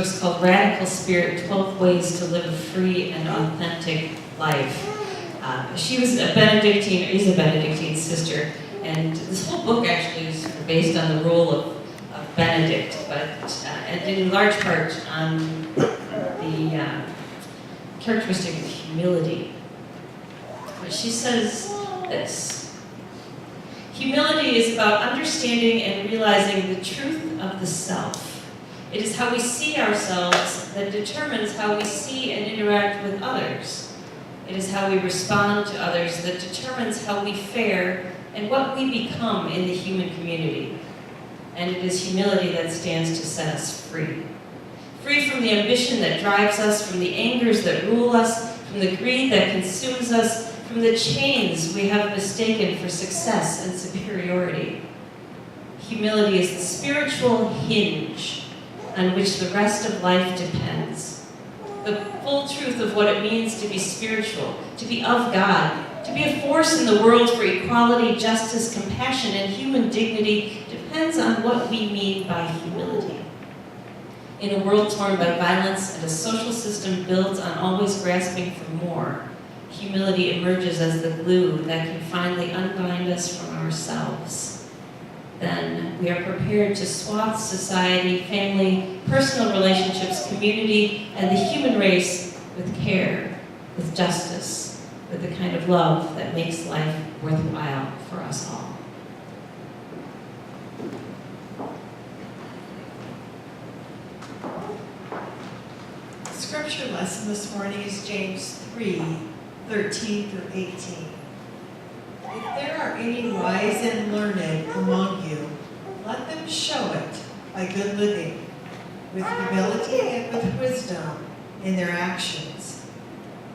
book's called Radical Spirit, 12 Ways to Live a Free and Authentic Life. She was a Benedictine, is a Benedictine sister, and this whole book actually is based on the role of Benedict, but and in large part on the characteristic of humility. But she says this: humility is about understanding and realizing the truth of the self. It is how we see ourselves that determines how we see and interact with others. It is how we respond to others that determines how we fare and what we become in the human community. And it is humility that stands to set us free. Free from the ambition that drives us, from the angers that rule us, from the greed that consumes us, from the chains we have mistaken for success and superiority. Humility is the spiritual hinge on which the rest of life depends. The full truth of what it means to be spiritual, to be of God, to be a force in the world for equality, justice, compassion, and human dignity depends on what we mean by humility. In a world torn by violence and a social system built on always grasping for more, humility emerges as the glue that can finally unbind us from ourselves. Then we are prepared to swathe society, family, personal relationships, community, and the human race with care, with justice, with the kind of love that makes life worthwhile for us all. The scripture lesson this morning is James 3:13 through 18. If there are any wise and learned among you, let them show it by good living, with humility and with wisdom in their actions.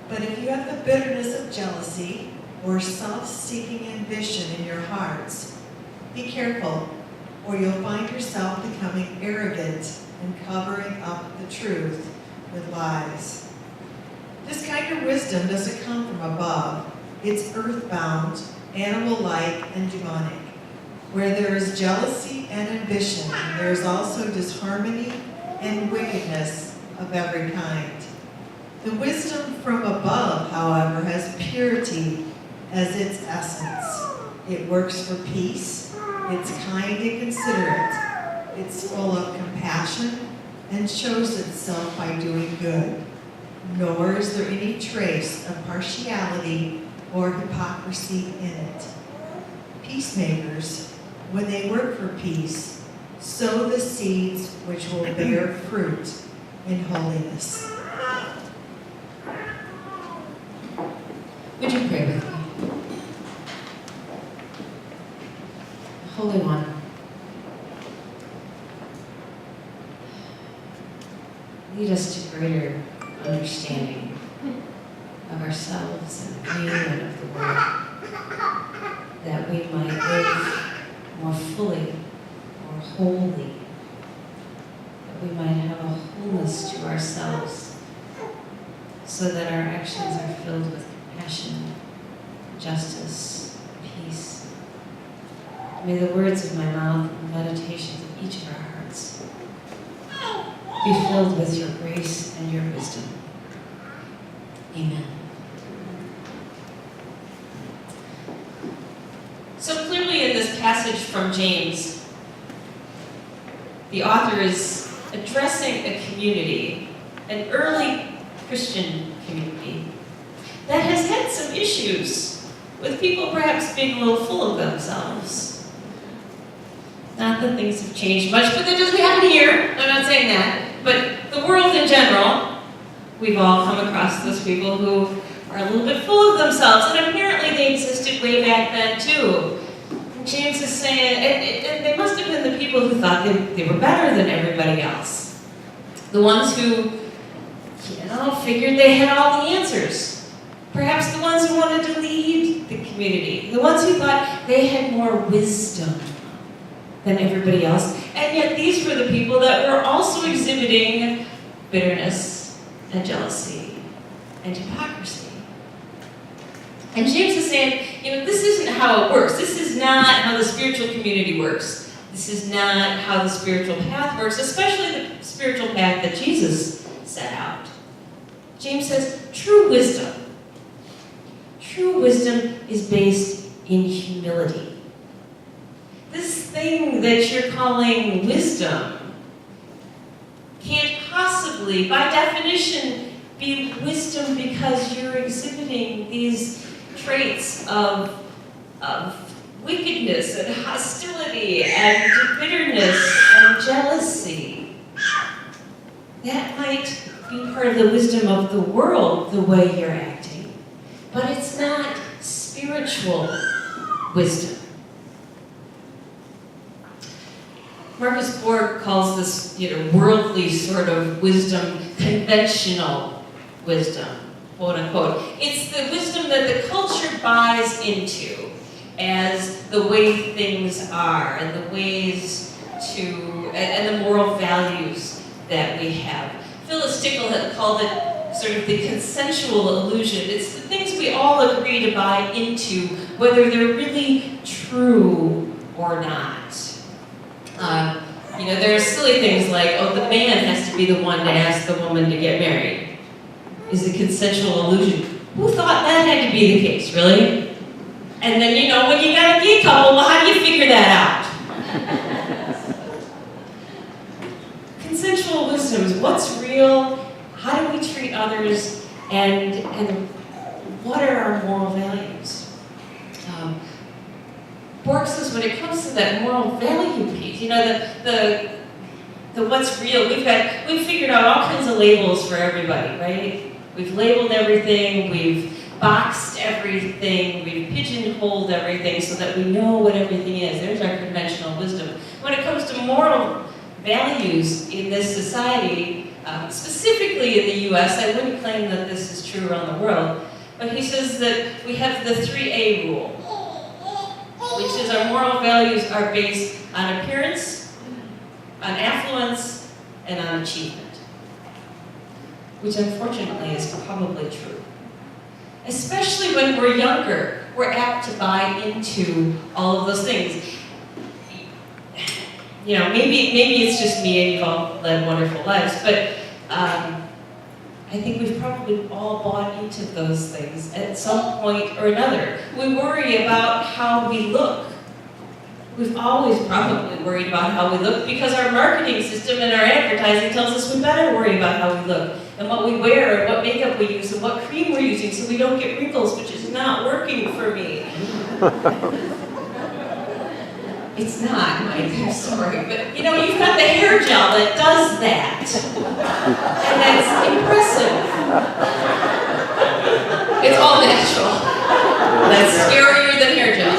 But if you have the bitterness of jealousy or self-seeking ambition in your hearts, be careful, or you'll find yourself becoming arrogant and covering up the truth with lies. This kind of wisdom doesn't come from above. It's earthbound, animal-like, and demonic. Where there is jealousy and ambition, there is also disharmony and wickedness of every kind. The wisdom from above, however, has purity as its essence. It works for peace, it's kind and considerate, it's full of compassion, and shows itself by doing good. Nor is there any trace of partiality or hypocrisy in it. Peacemakers, when they work for peace, sow the seeds which will bear fruit in holiness. Would you pray with me? Holy One, lead us to greater understanding of ourselves and of you and of the world, that we might live more fully, more wholly, that we might have a wholeness to ourselves, so that our actions are filled with compassion, justice, peace. May the words of my mouth and the meditations of each of our hearts be filled with your grace and your wisdom. Amen. So clearly in this passage from James, the author is addressing a community, an early Christian community, that has had some issues with people perhaps being a little full of themselves. Not that things have changed much, but that doesn't happen here. I'm not saying that. But the world in general, we've all come across those people who are a little bit full of themselves, and apparently they existed way back then too. And James is saying, and they must have been the people who thought they were better than everybody else. The ones who, figured they had all the answers. Perhaps the ones who wanted to lead the community. The ones who thought they had more wisdom than everybody else. And yet these were the people that were also exhibiting bitterness and jealousy and hypocrisy. And James is saying, this isn't how it works. This is not how the spiritual community works. This is not how the spiritual path works, especially the spiritual path that Jesus set out. James says, true wisdom is based in humility. This thing that you're calling wisdom can't possibly, by definition, be wisdom because you're exhibiting these traits of wickedness and hostility and bitterness and jealousy. That might be part of the wisdom of the world, the way you're acting, but it's not spiritual wisdom. Marcus Borg calls this, worldly sort of wisdom conventional wisdom, quote unquote. It's the wisdom that the culture buys into as the way things are and the ways to, and the moral values that we have. Phyllis Tickle had called it sort of the consensual illusion. It's the things we all agree to buy into, whether they're really true or not. There are silly things like, the man has to be the one to ask the woman to get married. Is a consensual illusion. Who thought that had to be the case, really? And then, when you got a gay couple, well, how do you figure that out? Consensual wisdom is what's real, how do we treat others, and what are our moral values? Borg says when it comes to that moral value piece, the what's real, we've figured out all kinds of labels for everybody, right? We've labeled everything, we've boxed everything, we've pigeonholed everything so that we know what everything is. There's our conventional wisdom. When it comes to moral values in this society, specifically in the US, I wouldn't claim that this is true around the world, but he says that we have the 3A rule, which is our moral values are based on appearance, on affluence, and on achievement, which unfortunately is probably true. Especially when we're younger, we're apt to buy into all of those things. Maybe it's just me and you've all led wonderful lives, but I think we've probably all bought into those things at some point or another. We worry about how we look. We've always probably worried about how we look because our marketing system and our advertising tells us we better worry about how we look and what we wear and what makeup we use and what cream we're using so we don't get wrinkles, which is not working for me. It's not, Mike, I'm sorry, but you've got the hair gel that does that. And that's impressive. It's all natural. That's scarier than hair gel.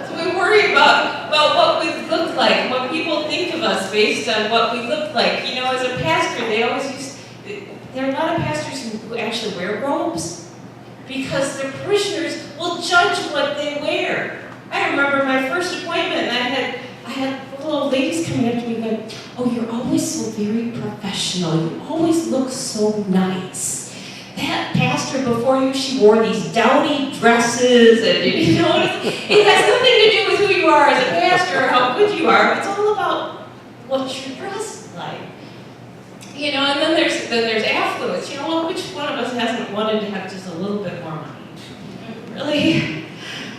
So we worry about what we look like, what people think of us based on what we look like. As a pastor, there are a lot of pastors who actually wear robes because their parishioners will judge what they wear. I remember my first appointment, and I had little ladies coming up to me going, "Oh, you're always so very professional. You always look so nice. That pastor before you, she wore these dowdy dresses, and it has nothing to do with who you are as a pastor or how good you are. It's all about what you're dressed like." And then there's affluence. Which one of us hasn't wanted to have just a little bit more money? Really?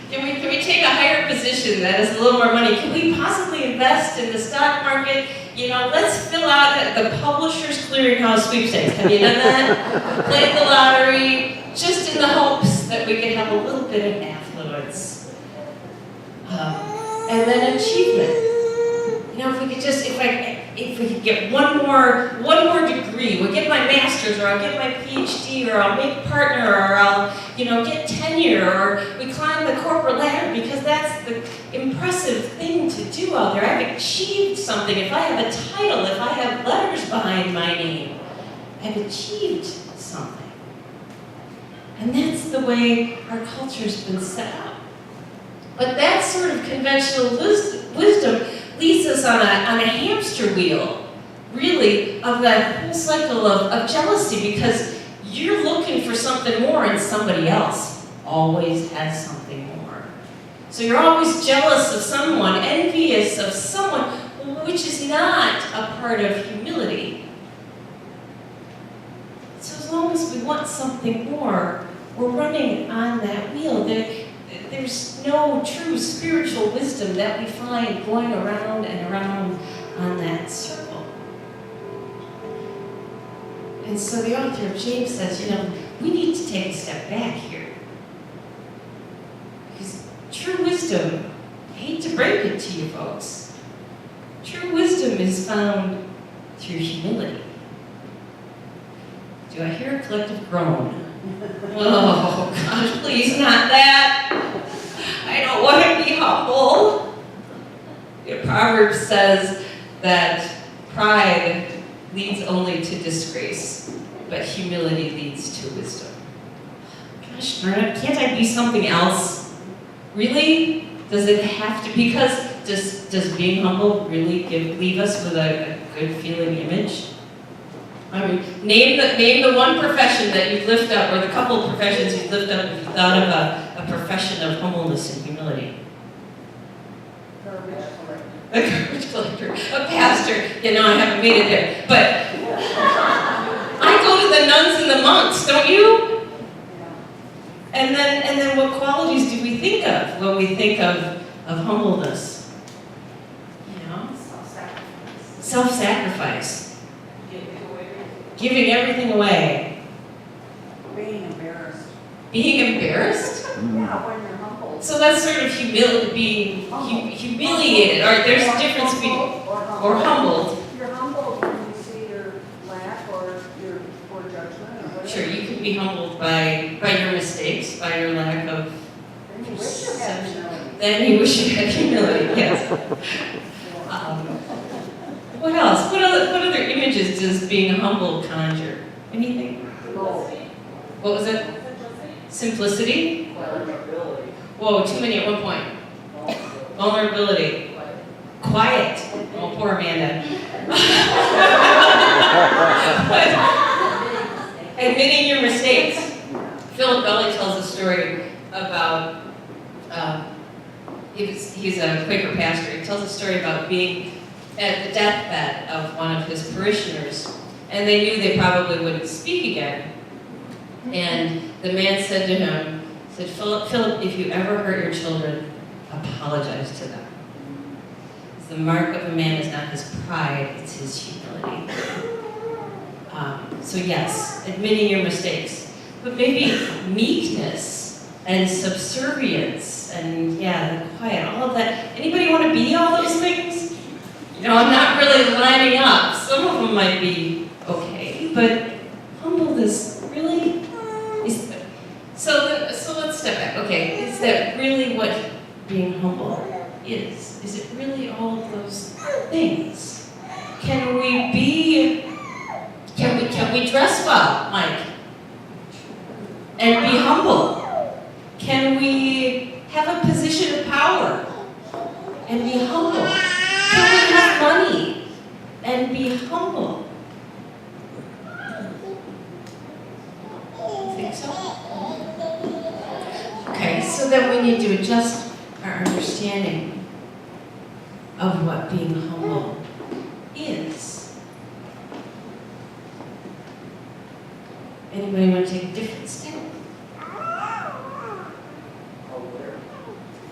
Can we take a higher position that is a little more money? Can we possibly invest in the stock market? Let's fill out the Publishers Clearinghouse sweepstakes. Have you done that? Played the lottery, just in the hopes that we could have a little bit of affluence. And then achievement. If we could get one more degree, we'll get my master's, or I'll get my PhD, or I'll make a partner, or I'll, get tenure, or we climb the corporate ladder because that's the impressive thing to do out there. I've achieved something. If I have a title, if I have letters behind my name, I've achieved something. And that's the way our culture's been set up. But that sort of conventional wisdom leads us on a hamster wheel, really, of that whole cycle of jealousy, because you're looking for something more and somebody else always has something more. So you're always jealous of someone, envious of someone, which is not a part of humility. So as long as we want something more, we're running on that wheel. There's no true spiritual wisdom that we find going around and around on that circle. And so the author of James says, we need to take a step back here. Because true wisdom, I hate to break it to you folks, true wisdom is found through humility. Do I hear a collective groan? Oh, gosh, please, not that. I don't want to be humble. Proverbs says that pride leads only to disgrace, but humility leads to wisdom. Gosh, can't I be something else? Really? Does it have to? Because does being humble really leave us with a good feeling image? I mean, name the one profession that you'd lift up, or the couple of professions you'd lift up if you thought of a profession of humbleness and humility. A garbage collector, a pastor. I haven't made it there, but I go to the nuns and the monks, don't you? And then what qualities do we think of when we think of humbleness? Self-sacrifice. Giving everything away. Being embarrassed. Being embarrassed? Yeah, when you're humbled. So that's sort of being humiliated. Or there's a difference between or humbled. You're humbled when you see your lack or your poor judgment or whatever. Sure, you can be humbled by your mistakes, by your lack of Then you wish you had humility. Then you wish you had humility, yes. What else? What other images does being humble conjure? Anything? What was it? Simplicity? Whoa, too many at one point. Vulnerability. Quiet. Oh, poor Amanda. Admitting your mistakes. Philip Belly tells a story about, he's a Quaker pastor. He tells a story about being at the deathbed of one of his parishioners, and they knew they probably wouldn't speak again. And the man said to him, Philip, if you ever hurt your children, apologize to them. The mark of a man is not his pride, it's his humility. So yes, admitting your mistakes, but maybe meekness and subservience and the quiet, all of that. Anybody want to be all those things? I'm not really lining up. Some of them might be okay, but humbleness really is. So let's step back. Okay, is that really what being humble is? Is it really all of those things? Can we dress well, Mike, and be humble? Can we have a position of power and be humble? Can we have money and be humble? You think so? Okay, so then we need to adjust our understanding of what being humble is. Anybody want to take a different step?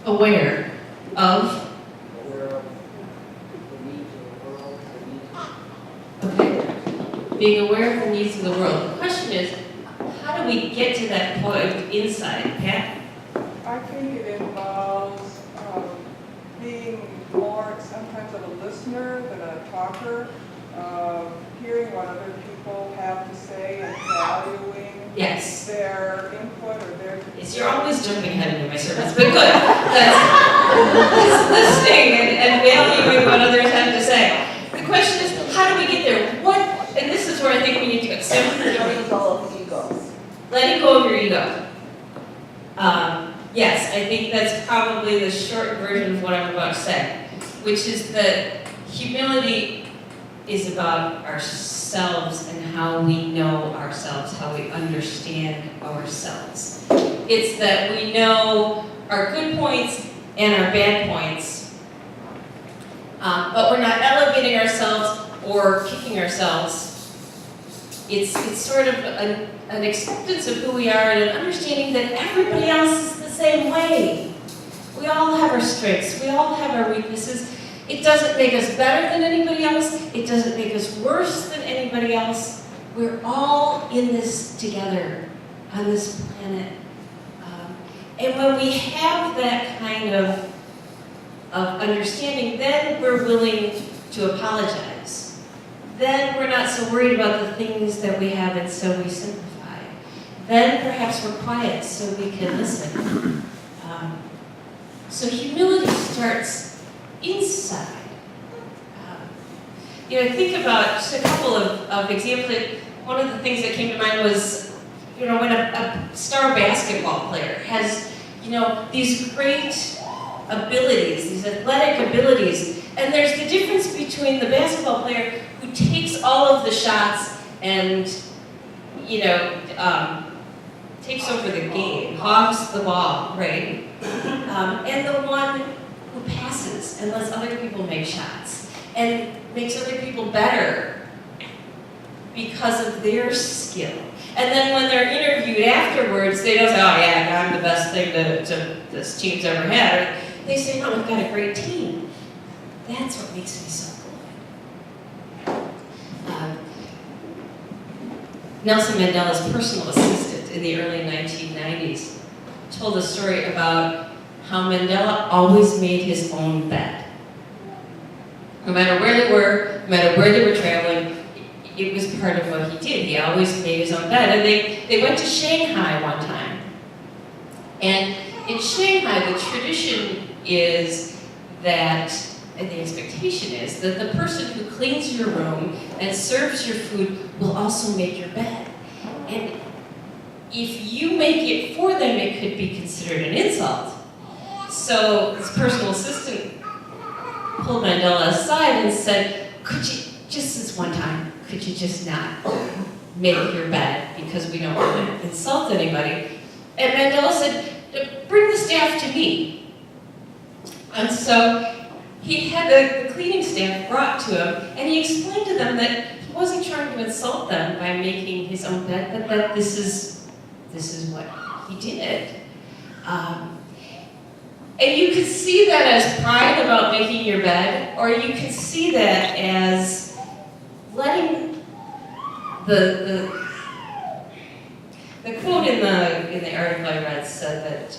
Aware of. Okay. Being aware of the needs of the world. The question is, how do we get to that point inside, Pat? I think it involves being more sometimes of a listener than a talker, hearing what other people have to say and valuing Yes. their input or their... Yes, you're always jumping ahead into my sermons, but good. That's listening and valuing what others have to say. The question is, how do we get there? And this is where I think we need to go. Letting go of egos. Letting go of your ego. Yes, I think that's probably the short version of what I'm about to say, which is that humility is about ourselves and how we know ourselves, how we understand ourselves. It's that we know our good points and our bad points, but we're not elevating ourselves or kicking ourselves. It's sort of an acceptance of who we are and an understanding that everybody else is the same way. We all have our strengths. We all have our weaknesses. It doesn't make us better than anybody else. It doesn't make us worse than anybody else. We're all in this together on this planet. And when we have that kind of understanding, then we're willing to apologize. Then we're not so worried about the things that we have, and so we simplify. Then perhaps we're quiet so we can listen. So humility starts inside. Think about just a couple of examples. One of the things that came to mind was, when a star basketball player has, these great abilities, these athletic abilities, and there's the difference between the basketball player who takes all of the shots and, takes over the game, hogs the ball, right? And the one who passes and lets other people make shots and makes other people better because of their skill. And then when they're interviewed afterwards, they don't say, oh yeah, I'm the best thing this team's ever had. They say, no, we've got a great team. That's what makes me so good. Nelson Mandela's personal assistant in the early 1990s told a story about how Mandela always made his own bed. No matter where they were, no matter where they were traveling, it was part of what he did. He always made his own bed. And they went to Shanghai one time. And in Shanghai, the tradition is that, and the expectation is, that the person who cleans your room and serves your food will also make your bed. And if you make it for them, it could be considered an insult. So his personal assistant pulled Mandela aside and said, could you, just this one time, could you just not make your bed because we don't want to insult anybody? And Mandela said, bring the staff to me. And so he had the cleaning staff brought to him, and he explained to them that he wasn't trying to insult them by making his own bed, but that this is what he did. And you could see that as pride about making your bed, or you could see that as letting the quote in the article I read said that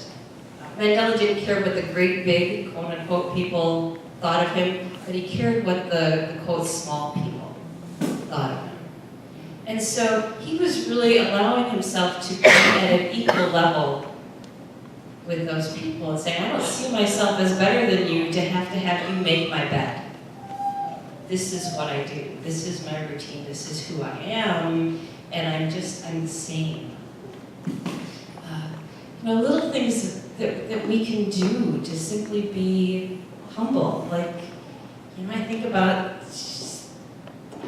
Mandela didn't care what the great big quote unquote people thought of him, but he cared what the quote small people thought of him. And so he was really allowing himself to be at an equal level with those people and saying, I don't see myself as better than you to have you make my bed. This is what I do. This is my routine. This is who I am. And I'm the same. Little things that we can do to simply be humble. Like, I think about,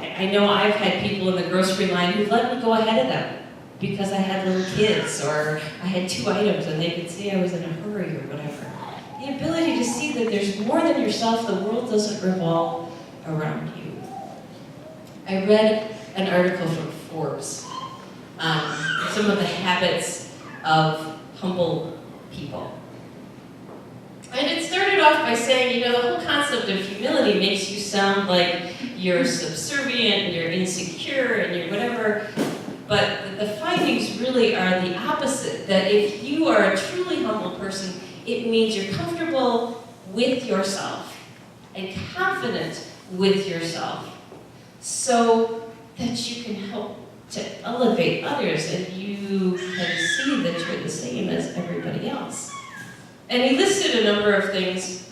I know I've had people in the grocery line who've let me go ahead of them because I had little kids, or I had 2 items and they could say I was in a hurry or whatever. The ability to see that there's more than yourself, the world doesn't revolve around you. I read an article from Forbes on some of the habits of humble people. And it started off by saying, the whole concept of humility makes you sound like you're subservient and you're insecure and you're whatever. But the findings really are the opposite, that if you are a truly humble person, it means you're comfortable with yourself and confident with yourself so that you can help to elevate others and you can see that you're the same as everybody else. And he listed a number of things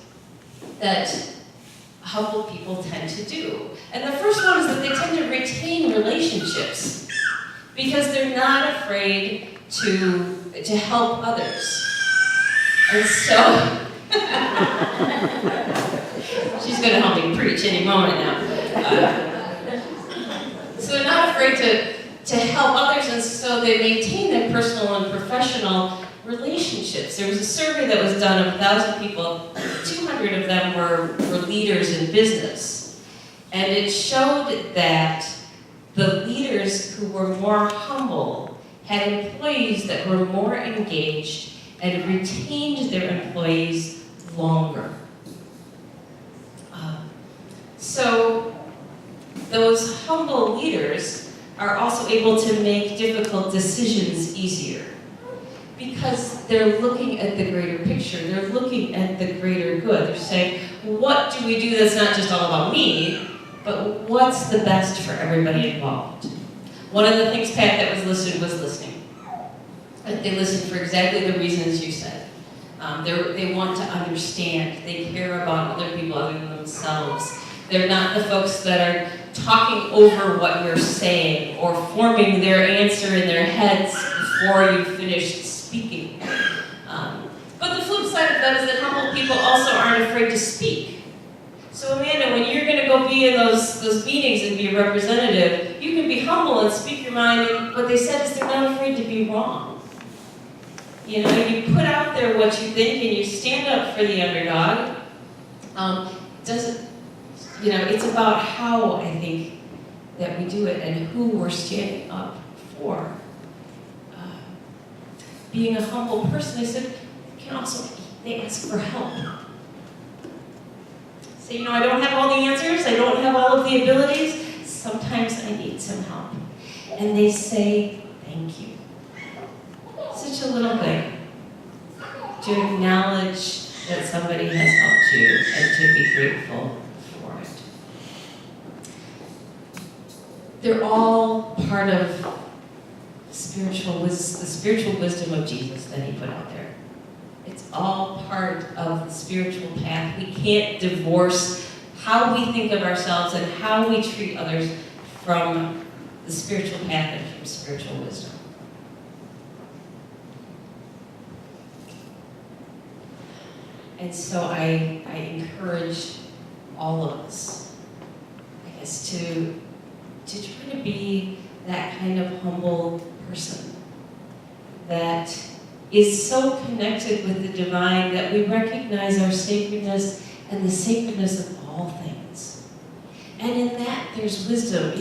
that humble people tend to do. And the first one is that they tend to retain relationships because they're not afraid to help others. And so, she's going to help me preach any moment now. So they're not afraid to help others, and so they maintain their personal and professional relationships. There was a survey that was done of 1,000 people, 200 of them were leaders in business. And it showed that the leaders who were more humble had employees that were more engaged and retained their employees longer. So those humble leaders are also able to make difficult decisions easier because they're looking at the greater picture. They're looking at the greater good. They're saying, what do we do that's not just all about me, but what's the best for everybody involved? One of the things, Pat, that was listed was listening. They listen for exactly the reasons you said. They want to understand. They care about other people other than themselves. They're not the folks that are talking over what you're saying or forming their answer in their heads before you finished speaking. But the flip side of that is that humble people also aren't afraid to speak. So Amanda, when you're going to go be in those meetings and be a representative, you can be humble and speak your mind, and what they said is they're not afraid to be wrong. You know, you put out there what you think and you stand up for the underdog. It's about how I think that we do it and who we're standing up for. Being a humble person, I said, they ask for help. Say, I don't have all the answers, I don't have all of the abilities, sometimes I need some help. And they say, thank you. Such a little thing. To acknowledge that somebody has helped you and to be grateful for it. They're all part of the spiritual wisdom of Jesus that he put out there. It's all part of the spiritual path. We can't divorce how we think of ourselves and how we treat others from the spiritual path and from spiritual wisdom. And so I encourage all of us, I guess, to try to be that kind of humble person that is so connected with the divine that we recognize our sacredness and the sacredness of all things. And in that, there's wisdom.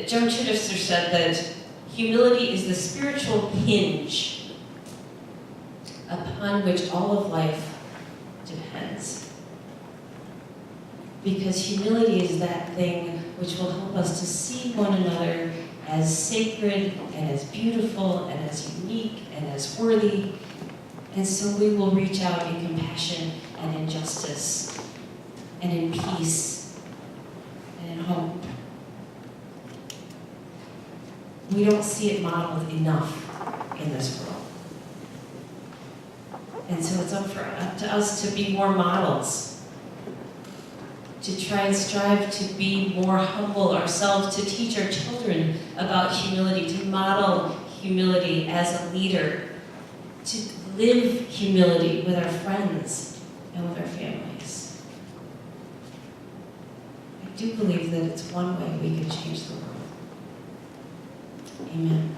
Joan Chittister said that humility is the spiritual hinge upon which all of life depends. Because humility is that thing which will help us to see one another as sacred and as beautiful and as unique and as worthy. And so we will reach out in compassion and in justice and in peace and in hope. We don't see it modeled enough in this world. And so it's up to us to be more models, to try and strive to be more humble ourselves, to teach our children about humility, to model humility as a leader, to live humility with our friends and with our families. I do believe that it's one way we can change the world. Amen.